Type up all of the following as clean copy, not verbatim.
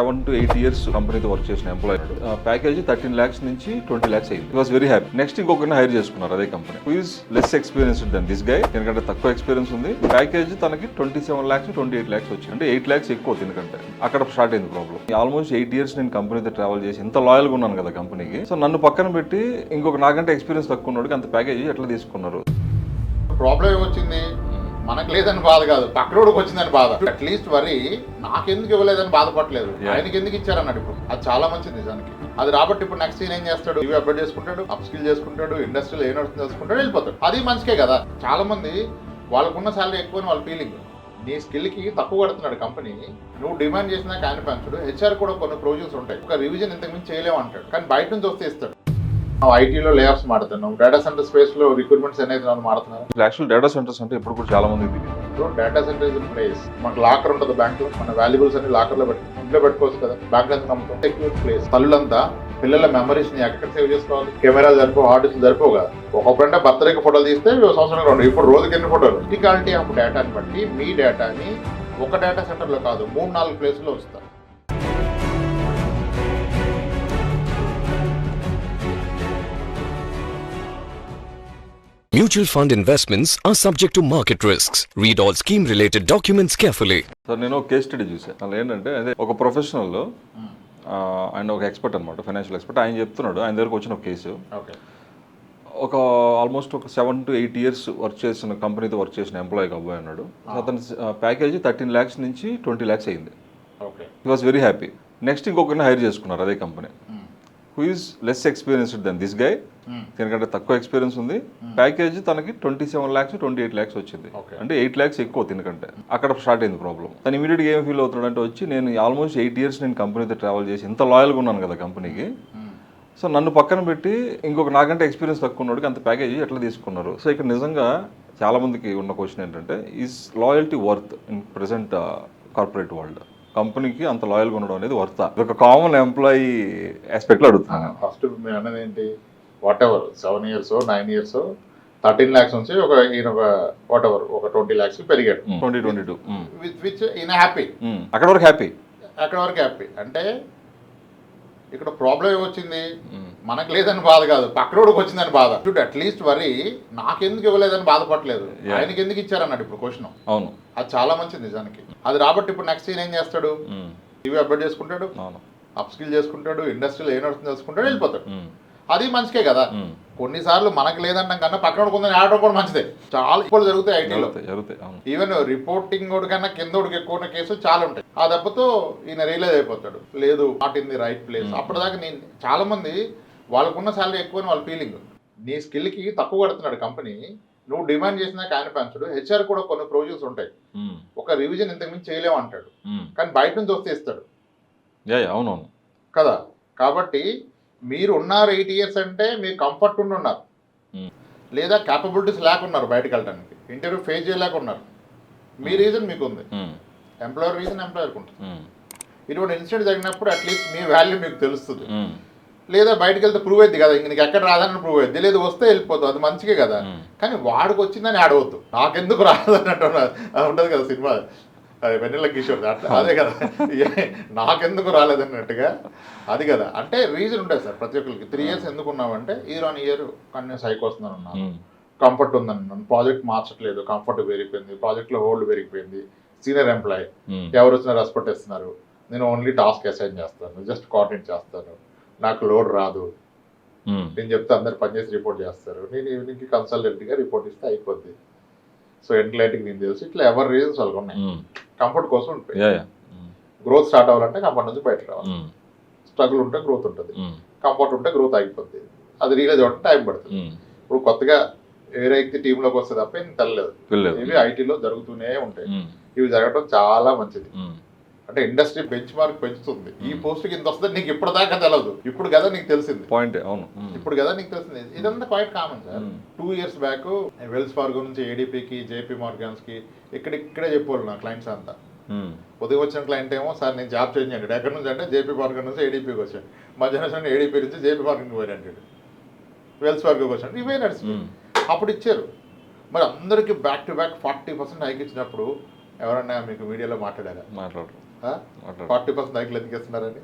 7 to 8 years కంపెనీతో work చేసిన employee package 13 lakhs నుంచి 20 lakhs అయింది. He was very happy. Next ఇంకొకరిని హైర్ చేసుకున్నారు అదే company. Who is less experienced than this guy. ఎందుకంటే తక్కువ ఎక్స్పీరియన్స్ ఉంది. ప్యాకేజ్ తనకి 27 lakhs 28 lakhs వచ్చింది. అంటే 8 lakhs ఎక్కువ ఎందుకంటే అక్కడ స్టార్ట్ అయింది ప్రాబ్లం. ఆల్మోస్ట్ 8 years నేను కంపెనీతో ట్రావెల్ చేసి ఇంత లాయల్ గా ఉన్నాను కదా కంపెనీకి. సో నన్ను పక్కన పెట్టి ఇంకొక నాకంటే ఎక్స్పీరియన్స్ తక్కువ ఉన్నోడికి అంత ప్యాకేజ్ ఎట్లా తీసుకున్నారు? ప్రాబ్లం ఏమొచ్చింది, మనకు లేదని బాధ కాదు, పక్కనోడికి వచ్చిందని బాధ. అట్లీస్ట్ వరి నాకెందుకు ఇవ్వలేదని బాధపడలేదు, ఆయనకి ఎందుకు ఇచ్చారన్నాడు. ఇప్పుడు అది చాలా మంచిది నిజానికి. అది రాబట్టి ఇప్పుడు నెక్స్ట్ సీన్ ఏం చేస్తాడు, ఇవి అప్డేట్ చేసుకుంటాడు, అప్ స్కిల్ చేసుకుంటాడు, ఇండస్ట్రీలో ఏ నడుస్తుంది తెలుసుకుంటాడు, వెళ్ళిపోతాడు. అది మంచికే కదా. చాలా మంది వాళ్ళకున్న శాలరీ ఎక్కువ అని వాళ్ళ ఫీలింగ్. నీ స్కిల్కి తక్కువ కడుతున్నాడు కంపెనీ, నువ్వు డిమాండ్ చేసినా కానీ పెంచడు. హెచ్ఆర్ కూడా కొన్ని ప్రొవిజన్స్ ఉంటాయి, ఒక రివిజన్ ఇంతకుమించి చేయలేము అంటాడు, కానీ బయట నుంచి వస్తే ఇస్తాడు. ఐటీలో లే ఆఫ్స్ మాడుతున్నాం, డేటా సెంటర్ స్పేస్ లో రిక్రూట్మెంట్స్ అనేది మాడుతున్నారు. యాక్చువల్ డేటా సెంటర్స్ అంటే ఇప్పుడు కూడా చాలా మంది డేటా సెంటర్ ఇస్ ప్లేస్. మనకు లాకర్ ఉంటుంది బ్యాంక్ లో, మన వాల్యుబుల్స్ అన్ని లాకర్ లో ఇంట్లో పెట్టుకోవచ్చు కదా. బ్యాంక్ లో నమ్ముతాం సెక్యూర్ ప్లేస్. తల్లులంతా పిల్లల మెమరీస్ ని ఎక్కడ సేవ్ చేసుకోవాలి? కెమెరాలు సరిపో, హార్డ్ డిస్క్ సరిపో కదా. ఒకప్పుడంటే బర్త్డేకి ఫోటోలు తీస్తే సంవత్సరం రెండు, ఇప్పుడు రోజుకి ఎన్ని ఫోటోలు. క్రిటికాలిటీ ఆఫ్ డేటాని బట్టి మీ డేటాని ఒక డేటా సెంటర్ లో కాదు 3-4 ప్లేస్ లో వస్తారు. Mutual fund investments are subject to market risks. Read all scheme-related documents carefully. Sir నేను ఒక కేస్ స్టడీ చూసాను. అలా ఏంటంటే అదే ఒక ప్రొఫెషనల్ ఆయన ఒక ఎక్స్పర్ట్ అనమాట, ఫైనాన్షియల్ ఎక్స్పర్ట్. ఆయన చెప్తున్నాడు, ఆయన దగ్గరకు వచ్చిన ఒక కేసు. ఒక ఆల్మోస్ట్ ఒక 7 to 8 years వర్క్ చేసిన కంపెనీతో వర్క్ చేసిన ఎంప్లాయీ అబ్బాయి అన్నాడు. అతని ప్యాకేజ్ 13 lakhs నుంచి 20 lakhs అయింది. He was very happy. Next ఇంకొకరిని హైర్ చేసుకున్నారు అదే company. Who is less experienced than this guy. ఎందుకంటే తక్కువ ఎక్స్పీరియన్స్ ఉంది. ప్యాకేజ్ తనకి 27 lakhs 28 lakhs వచ్చింది. అంటే 8 lakhs ఎక్కువ ఎందుకంటే అక్కడ స్టార్ట్ అయింది ప్రాబ్లం. తను ఇమీడియట్గా ఏం ఫీల్ అవుతున్నాడు అంటే, వచ్చి నేను ఆల్మోస్ట్ 8 years నేను కంపెనీతో ట్రావెల్ చేసి ఇంత లాయల్గా ఉన్నాను కదా కంపెనీకి. సో నన్ను పక్కన పెట్టి ఇంకొక నాకంటే ఎక్స్పీరియన్స్ తక్కువ ఉన్నోడికి అంత ప్యాకేజ్ ఎట్లా తీసుకున్నారు? సో ఇక్కడ నిజంగా చాలా మందికి ఉన్న క్వశ్చన్ ఏంటంటే, is loyalty worth in present corporate world? కంపెనీకి అంత లాయల్గా ఉండడం అనేది వర్తా? ఇది ఒక కామన్ ఎంప్లాయీ ఆస్పెక్ట్లో అడుగుతున్నాను. ఫస్ట్ మీరు అన్నది ఏంటి, what ever 7 years 9 years 13 lakhs నుంచి ఈయన వాట్ ఎవర్ ఒక 20 lakhs పెరిగాడు. 2022 విచ్ ఈయన హ్యాపీ. అక్కడ వరకు హ్యాపీ. అక్కడ వరకు హ్యాపీ. అంటే ఇక్కడ ప్రాబ్లం ఏమొచ్చింది, మనకు లేదని బాధ కాదు, పక్కనోడికి వచ్చిందని బాధ. అట్లీస్ట్ వరి నాకెందుకు ఇవ్వలేదని బాధపడలేదు, ఆయనకి ఎందుకు ఇచ్చారన్నాడు ఇప్పుడు క్వశ్చన్. అవును, అది చాలా మంచిది నిజానికి. అది రాబట్టి ఇప్పుడు నెక్స్ట్ సీన్ ఏం చేస్తాడు, ఇవి అప్డేట్ చేసుకుంటాడు, అప్ స్కిల్ చేసుకుంటాడు, ఇండస్ట్రీలో ఏ నడుస్తుంది తెలుసుకుంటాడు, వెళ్ళిపోతాడు. అది మంచికే కదా. కొన్నిసార్లు మనకు లేదంటాం కన్నా పక్కన కొందని ఆడటం కూడా మంచిదే. చాలా ఇప్పుడు జరుగుతాయి ఐటీలో. ఈవెన్ రిపోర్టింగ్ కన్నా కిందోడికి ఎక్కువ ఉన్న కేసులు చాలా ఉంటాయి. ఆ దెబ్బతో ఈయన రియలైజ్ అయిపోతాడు, లేదు not in the right place. అప్పటిదాకా నేను చాలా మంది వాళ్ళకున్న శాలరీ ఎక్కువ అని వాళ్ళ ఫీలింగ్. నీ స్కిల్కి తక్కువ కడుతున్నాడు కంపెనీ, నువ్వు డిమాండ్ చేసినా కానీ పెంచడు. హెచ్ఆర్ కూడా కొన్ని ప్రొవిజన్స్ ఉంటాయి, ఒక రివిజన్ ఇంతకుమించి చేయలేము అంటాడు, కానీ బయట నుంచి వస్తే ఇస్తాడు. అవునవును కదా. కాబట్టి మీరు ఉన్నారు 8 years అంటే మీరు కంఫర్ట్ ఉండి ఉన్నారు, లేదా క్యాపబిలిటీస్ లేకున్నారు, బయటకు వెళ్ళడానికి ఇంటర్వ్యూ ఫేస్ చేయలేకున్నారు. మీ రీజన్ మీకు ఉంది, ఎంప్లాయర్ రీజన్ ఎంప్లాయర్కి ఉంటుంది. ఇటువంటి ఇన్సిడెంట్ జరిగినప్పుడు అట్లీస్ట్ మీ వాల్యూ మీకు తెలుస్తుంది. లేదా బయటకు వెళ్తే ప్రూవ్ అయింది కదా, ఇంక నీకు ఎక్కడ రాదని ప్రూవ్ అయింది, లేదు వస్తే వెళ్ళిపోతుంది, అది మంచిగా కదా. కానీ వాడికి వచ్చిందని ఆడవద్దు, నాకెందుకు రాదన్నట్టు ఉండదు కదా సినిమా, అది వెన్నెల కిషోర్ అదే కదా, నాకెందుకు రాలేదన్నట్టుగా. అది కదా. అంటే రీజన్ ఉంటుంది సార్ ప్రతి ఒక్కరికి. 3 years ఎందుకు ఉన్నామంటే, ఇయర్ ఆన్ ఇయర్ కన్యూ సైకి వస్తుందని ఉన్నాను, కంఫర్ట్ ఉందన్నాను, ప్రాజెక్ట్ మార్చట్లేదు, కంఫర్ట్ పెరిగిపోయింది, ప్రాజెక్ట్లో హోల్డ్ పెరిగిపోయింది, సీనియర్ ఎంప్లాయీ ఎవరు వచ్చినా రెస్పెక్ట్ ఇస్తున్నారు, నేను ఓన్లీ టాస్క్ అసైన్ చేస్తాను, జస్ట్ కోఆర్డినేట్ చేస్తాను, నాకు లోడ్ రాదు, నేను చెప్తే అందరు పనిచేసి రిపోర్ట్ చేస్తారు, నేను ఈవినింగ్కి కన్సల్టెంట్గా రిపోర్ట్ ఇస్తే అయిపోద్ది. సో ఎంట్లైట్కి నేను తెలుసు, ఇట్లా ఎవరి రీజన్స్ వాళ్ళకి ఉన్నాయి. కంఫర్ట్ కోసం ఉంటుంది. గ్రోత్ స్టార్ట్ అవ్వాలంటే కంఫర్ట్ నుంచి బయట రావాలి. స్ట్రగుల్ ఉంటే గ్రోత్ ఉంటుంది, కంఫర్ట్ ఉంటే గ్రోత్ ఆగిపోద్ది. అది రియలైజ్ అవ్వడం టైం పడుతుంది. ఇప్పుడు కొత్తగా వేరే వ్యక్తి టీంలోకి వస్తే తప్ప నేను తెల్లలేదు. ఇవి ఐటీలో జరుగుతూనే ఉంటాయి. ఇవి జరగడం చాలా మంచిది. అంటే ఇండస్ట్రీ బెంచ్ మార్క్ పెంచుతుంది. ఈ పోస్ట్కి ఇంత వస్తుంది నీకు ఇప్పటిదాకా తెలియదు, ఇప్పుడు కదా నీకు తెలిసింది. పాయింట్. అవును, ఇప్పుడు కదా నీకు తెలిసింది. ఇదంతా quite common sir. 2 years back Wells Fargo నుంచి ఏడీపీకి, జేపీ మార్గాన్స్కి ఇక్కడే చెప్పేవాళ్ళు నా క్లయింట్స్ అంతా. ఉదయం వచ్చిన క్లయింట్ ఏమో, సార్ నేను జాబ్ చేంజ్ అంటాడు. ఎక్కడి నుంచి అంటే జేపీ మార్గన్ నుంచి ఏడీపీకి వచ్చాడు, మధ్యాహ్నం ఏడీపీ నుంచి జేపీ మార్గన్కి పోయి అంటాడు, వెల్స్ ఫార్గోకి వచ్చాడు. ఇవే నడుస్తుంది. అప్పుడు ఇచ్చారు. మరి అందరికీ బ్యాక్ టు బ్యాక్ 40% హైక్ ఇచ్చినప్పుడు ఎవరన్నా మీకు మీడియాలో మాట్లాడారా? మాట్లాడరు. 40% హైక్లు ఎందుకు ఇస్తున్నారని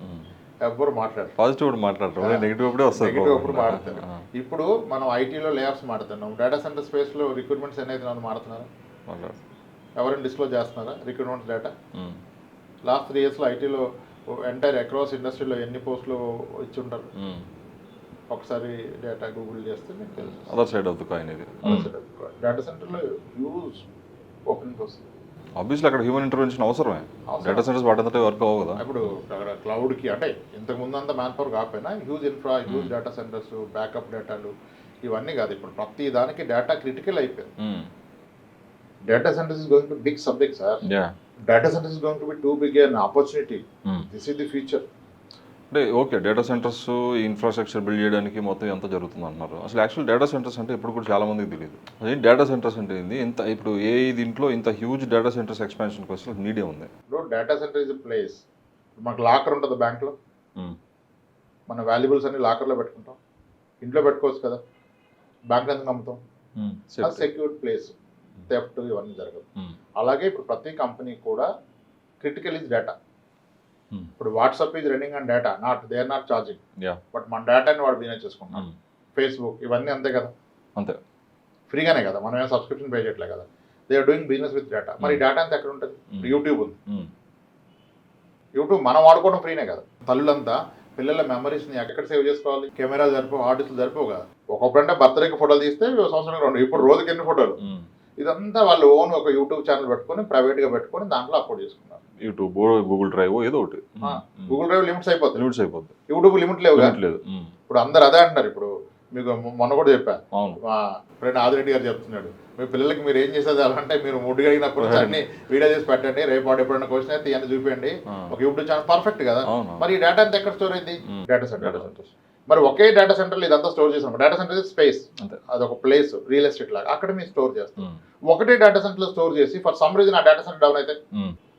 ఎవ్వరు మాట్లాడరు. పాజిటివ్ కూడా మాట్లాడరు, నెగిటివ్ అప్పుడే వస్తుంది. నెగిటివ్ అప్పుడు మాట్లాడతారు. ఇప్పుడు మనం ఐటీలో లేఆఫ్స్ మాట్లాడుతున్నాం, డేటా సెంటర్ స్పేస్లో రిక్రూట్మెంట్స్ అనేది మాట్లాడుతున్నారా? ఎవరైనా డిస్క్లోజ్ చేస్తున్నారా రిక్రూట్మెంట్స్ డేటా? లాస్ట్ 3 yearsలో ఐటీలో ఎంటైర్ అక్రాస్ ఇండస్ట్రీలో ఎన్ని పోస్టులు ఇచ్చి ఉంటారు? ఒకసారి డేటా గూగుల్ చేస్తే మీకు తెలుసు. Other side of the coin ఇది. డేటా సెంటర్లో హ్యూజ్ ఓపెనింగ్ వస్తుంది. ఆబ్వియస్లీ అక్కడ హ్యూమన్ ఇంటర్వెన్షన్ అవసరమే. డేటా సెంటర్స్ వాటింతటే వర్క్ అవ్వవు కదా. ఇప్పుడు అక్కడ క్లౌడ్కి అంటే ఇంతకుముందు అంతా మ్యాన్ పవర్ కాకపోయినా huge infra, huge data centres, backup డేటాలు ఇవన్నీ కాదు. ఇప్పుడు ప్రతి దానికి డేటా క్రిటికల్ అయిపోయింది. Data centres is going to big subject sir. Data centres is going to be too big an opportunity. This is the future. అంటే okay, data centres infrastructure build చేయడానికి మొత్తం ఎంత జరుగుతుంది అంటున్నారు. అసలు యాక్చువల్ డేటా సెంటర్స్ అంటే ఇప్పుడు కూడా చాలా మందికి తెలియదు. అదే డేటా సెంటర్స్ అంటే ఏంది, ఇంత ఇప్పుడు దీంట్లో ఇంత హ్యూజ్ డేటా సెంటర్స్ ఎక్స్పాన్షన్కి వస్తే నీడే ఉంది. ఇప్పుడు డేటా సెంటర్ ఇస్ ప్లేస్. మనకు లాకర్ ఉంటుంది బ్యాంక్లో, మన వాల్యుబుల్స్ అన్ని లాకర్లో పెట్టుకుంటాం. ఇంట్లో పెట్టుకోవచ్చు కదా, బ్యాంక్ ఎందుకు నమ్ముతాం? అది సెక్యూర్డ్ ప్లేస్, థెఫ్ట్ ఇవన్నీ జరగదు. అలాగే ఇప్పుడు ప్రతి కంపెనీ కూడా క్రిటికల్ ఇస్ డేటా. ఇప్పుడు WhatsApp is running on data, they are not charging, but మన డేటాని వాడు బిజినెస్ చేసుకుంటాం. ఫేస్బుక్ ఇవన్నీ అంతే కదా, అంతే ఫ్రీగానే కదా, మనం ఏం సబ్స్క్రిప్షన్ పే చేయట్లే కదా. They are doing business with data. మరి డేటా అంతా ఎక్కడ ఉంటుంది? యూట్యూబ్ ఉంది. యూట్యూబ్ మనం వాడుకోవడం ఫ్రీనే కదా. తల్లులంతా పిల్లల మెమరీస్ని ఎక్కడ సేవ్ చేసుకోవాలి? కెమెరాలు సరిపోవు, హార్డ్ డిస్క్లు సరిపోవు కదా. ఒకప్పుడంటే బర్త్డేకి ఫోటోలు తీస్తే సంవత్సరానికి 2, ఇప్పుడు రోజుకి ఎన్ని ఫోటోలు. ఇదంతా వాళ్ళు ఓన్ ఒక యూట్యూబ్ ఛానల్ పెట్టుకొని ప్రైవేట్గా పెట్టుకొని దాంట్లో అప్లోడ్ చేసుకున్నారు. యూట్యూబ్, గూగుల్ డ్రైవ్ ఏదో ఒకటి. గూగుల్ డ్రైవ్ లిమిట్స్ అయిపోతుంది. యూట్యూబ్ లిమిట్ లేవు. ఇప్పుడు అందరు అదే అంటారు. ఇప్పుడు మీకు మొన్న కూడా చెప్పాను, మా ఫ్రెండ్ ఆదిరెడ్డి గారు చెప్తున్నాడు, మీ పిల్లలకి మీరు ఏం చేసేది అంటే మీరు ముడ్డు అడిగినప్పుడు అన్ని వీడియో చేసి పెట్టండి, రేపు వాడు ఎప్పుడైనా క్వశ్చన్ అయితే ఇవన్నీ చూపించండి, ఒక యూట్యూబ్ ఛానల్ పర్ఫెక్ట్ కదా. మరి ఈ డేటా అంతా ఎక్కడ స్టోర్ అయింది? Data centres. మరి ఒకే డేటా సెంటర్లో ఇదంతా స్టోర్ చేసాం. డేటా సెంటర్ స్పేస్, అది ఒక ప్లేస్, రియల్ ఎస్టేట్ లాగా. అక్కడ మీరు స్టోర్ చేస్తాం. ఒకటే డేటా సెంటర్లో స్టోర్ చేసి ఫర్ సమ్ రీజన్ ఆ డేటా సెంటర్ డౌన్ అయితే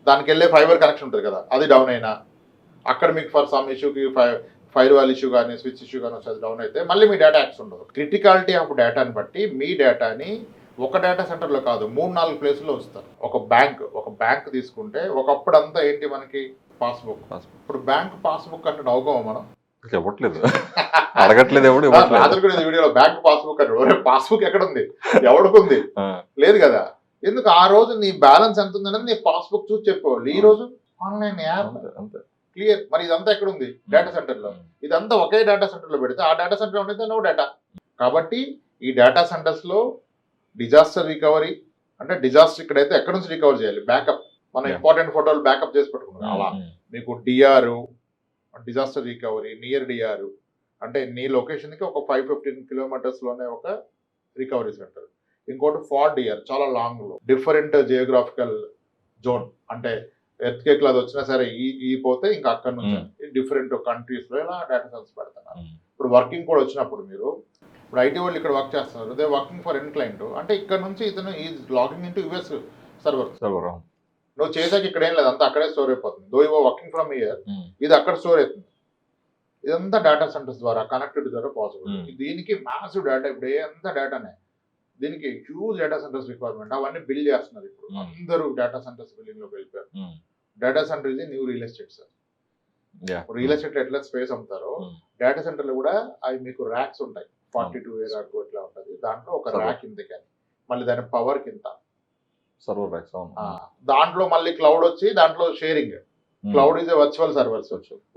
దానికి వెళ్ళే ఫైబర్ కనెక్షన్ ఉంటుంది కదా, అది డౌన్ అయినా అక్కడ మీకు ఫర్ సమ్ ఇష్యూకి ఫైర్ వాల్ ఇష్యూ కానీ స్విచ్ ఇష్యూ కానీ వచ్చేది డౌన్ అయితే మళ్ళీ మీ డేటా యాక్సెస్ ఉండదు. క్రిటికాలిటీ ఆఫ్ డేటాని బట్టి మీ డేటాని ఒక డేటా సెంటర్లో కాదు 3-4 ప్లేసుల్లో ఉంచుతారు. ఒక బ్యాంక్ తీసుకుంటే ఒకప్పుడు అంతా ఏంటి మనకి పాస్బుక్. ఇప్పుడు బ్యాంక్ పాస్బుక్ అంటే నవ్వుకోమా మనం? చెప్పట్లేదు, అడగట్లేదు. ఎవడు వీడియోలో బ్యాంక్ పాస్బుక్ అంటే పాస్బుక్ ఎక్కడ ఉంది, ఎవడుకుంది? లేదు కదా. ఎందుకు? ఆ రోజు నీ బ్యాలెన్స్ ఎంత ఉందనేది నీ పాస్బుక్ చూసి చెప్పేవాళ్ళు. ఈ రోజు ఆన్లైన్ యాప్ క్లియర్. మరి ఇదంతా ఎక్కడ ఉంది? డేటా సెంటర్లో. ఇదంతా ఒకే డేటా సెంటర్లో పెడితే ఆ డేటా సెంటర్ ఉంటే నో డేటా. కాబట్టి ఈ డేటా సెంటర్స్లో డిజాస్టర్ రికవరీ అంటే డిజాస్టర్ ఇక్కడైతే ఎక్కడ నుంచి రికవర్ చేయాలి? బ్యాకప్. మనం ఇంపార్టెంట్ ఫోటోలు బ్యాకప్ చేసి పెట్టుకున్నాం. అలా మీకు DR disaster recovery, near DR అంటే నీ లొకేషన్కి ఒక 5-15 కిలోమీటర్స్లోనే ఒక రికవరీ సెంటర్. ఇంకోటి ఫార్ డిఆర్, చాలా లాంగ్లో, డిఫరెంట్ జియోగ్రాఫికల్ జోన్. అంటే ఎర్త్కేక్లు అది వచ్చినా సరే ఈ పోతే ఇంకా అక్కడ నుంచి డిఫరెంట్ కంట్రీస్లో ఇలా డేటా సెంటర్స్ పెడుతున్నారు. ఇప్పుడు వర్కింగ్ కూడా వచ్చినప్పుడు మీరు ఇప్పుడు ఐటీ వాళ్ళు ఇక్కడ వర్క్ చేస్తున్నారు, they working for an client అంటే ఇక్కడ నుంచి ఇతను ఈ లాగింగ్ ఇంటూ యుఎస్ సర్వర్. నువ్వు చేసాక ఇక్కడ ఏం లేదు, అంతా అక్కడే స్టోర్ అయిపోతుంది. Though you working from here, ఇది అక్కడ స్టోర్ అవుతుంది. ఇదంతా డేటా సెంటర్స్ ద్వారా కనెక్టెడ్ ద్వారా పాసిబుల్. దీనికి మ్యాసివ్ డేటా, ఇప్పుడు అంతా డేటానే. దీనికి హ్యూజ్ డేటా సెంటర్స్ రిక్వైర్మెంట్. అవన్నీ బిల్డ్ చేస్తున్నారు. ఇప్పుడు అందరూ డేటా సెంటర్స్ బిల్డింగ్లోకి వెళ్ళిపోయారు. డేటా సెంటర్ ఇది new real estate sir. Real ఎస్టేట్లో ఎట్లా స్పేస్ అమ్ముతారో డేటా సెంటర్లో కూడా అవి మీకు ర్యాక్స్ ఉంటాయి. 42 ర్యాక్ ఇట్లా ఉంటుంది. దాంట్లో ఒక ర్యాక్ ఇంత కానీ మళ్ళీ దాని పవర్ కింద సర్వర్ ర్యాక్స్. దాంట్లో మళ్ళీ క్లౌడ్ వచ్చి దాంట్లో sharing. Cloud is virtual servers.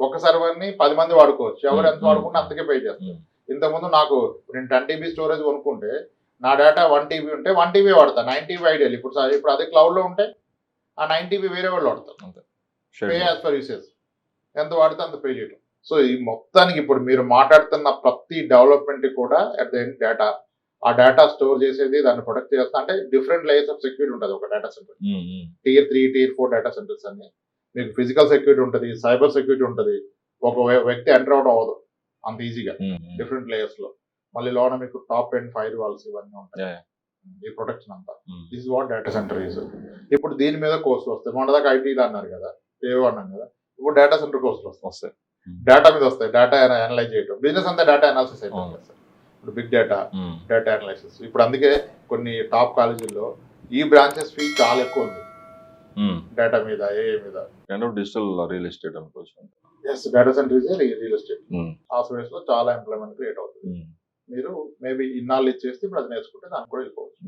ఒక సర్వర్ని 10 మంది వాడుకోవచ్చు. ఎవరు ఎంత వాడుకుంటే అంతకే పే చేస్తారు. ఇంతకుముందు నాకు నేను 10 TB స్టోరేజ్ కొనుక్కుంటే నా డేటా 1 TB ఉంటే 1 TB వాడతా, 9 TB ఐడియల్. ఇప్పుడు అదే క్లౌడ్లో ఉంటే ఆ 9 TB వేరే వాళ్ళు వాడతారు. పే యాజ్ పర్ యూసేజ్, ఎంత వాడితే అంత పే చేయడం. సో ఈ మొత్తానికి ఇప్పుడు మీరు మాట్లాడుతున్న ప్రతి డెవలప్మెంట్ కూడా అట్ ద ఎండ్ డేటా. ఆ డేటా స్టోర్ చేసేది, దాన్ని ప్రొటెక్ట్ చేస్తా అంటే డిఫరెంట్ లేయర్స్ ఆఫ్ సెక్యూరిటీ ఉంటుంది ఒక data centre. Tier 3, Tier 4 data centres అన్ని. మీకు ఫిజికల్ సెక్యూరిటీ ఉంటుంది, సైబర్ సెక్యూరిటీ ఉంటుంది. ఒక వ్యక్తి ఎంటర్ అవడం అవ్వదు అంత ఈజీగా, డిఫరెంట్ లేయర్స్ లో. మళ్ళీ లోన మీకు టాప్ అండ్ ఫైర్ వాల్స్ ఇవన్నీ ఉంటాయి. ఈ ప్రొటెక్షన్ అంతా. This is what data centre is. ఇప్పుడు దీని మీద కోర్సులు వస్తాయి. మొన్నదాకా ఐటీలు అన్నారు కదా, ఏవో అన్నాం కదా, ఇప్పుడు డేటా సెంటర్ కోర్సులు వస్తాయి. డేటా మీద వస్తాయి. డేటా అనలైజ్ చేయడం, బిజినెస్ అంతా డేటా అనాలిసిస్ అయిపోతుంది సార్. ఇప్పుడు బిగ్ డేటా, డేటా అనాలిసిస్. ఇప్పుడు అందుకే కొన్ని టాప్ కాలేజీల్లో ఈ బ్రాంచెస్ ఫీ చాలా ఎక్కువ ఉంది. డేటా మీద, ఏఐ మీద. Kind of digital real estate అనుకోవచ్చు. Yes, data center is real estate. ఆ స్పేస్ లో చాలా ఎంప్లాయ్మెంట్ క్రియేట్ అవుతుంది. మీరు మేబీ ఇన్నాళ్ళు ఇచ్చేస్తే ఇప్పుడు అది నేర్చుకుంటే దానికి కూడా వెళ్ళిపోవచ్చు.